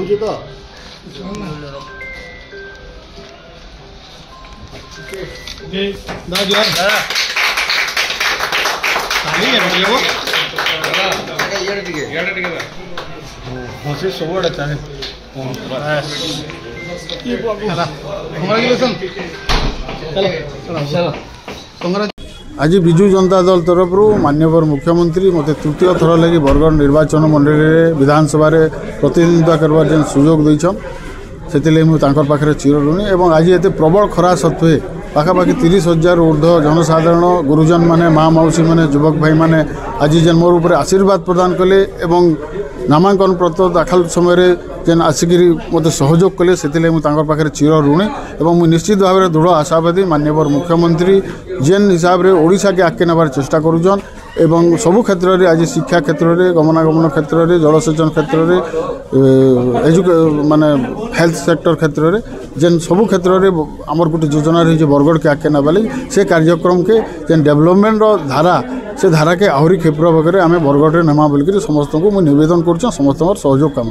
होचे तो दादा जोर दादा खाली है वो ये टिके होसे सोवड़ चाहे ये कांग्रेचुलेशन चलो कांग्रेस आज बिजु जनता दल तरफ माननीय मुख्यमंत्री मत तृतीय थर लगी बरगढ़ निर्वाचन मंडल में विधानसभा प्रतिनिधित्व करवार जो सुजोग देछन से मुझे चिर ऋणी और आज ये प्रबल खरा सत्वे पाखापाखि 30,000 ऊर्ध जनसाधारण गुरुजन माने माँ मौसी माने युवक भाई माने आज जेन मोर उपर आशीर्वाद प्रदान कले एवं नामांकन पत्र दाखल समय जेन आसिक मत सहयोग कले से मुझे चिर ऋणी और मुझे निश्चित भाव में दृढ़ आशावादी माननीय मुख्यमंत्री जेन हिसाब से ओडिशा के आगे नबार चेष्टा करुछन एवं सबू क्षेत्र में आज शिक्षा क्षेत्र में गमनागमन क्षेत्र में जलसेचन क्षेत्र में माने हेल्थ सेक्टर क्षेत्र में जेन सबू क्षेत्र में आमर गोटे योजना रही बरगढ़ के आगे नवा लगी से कार्यक्रम के जेन डेवलपमेंट धारा से धारा के आहरी क्षिप्र भाग में आम बरगढ़ नमा बोलिक समस्त को मुझे नवेदन कर समस्त सहयोग कामना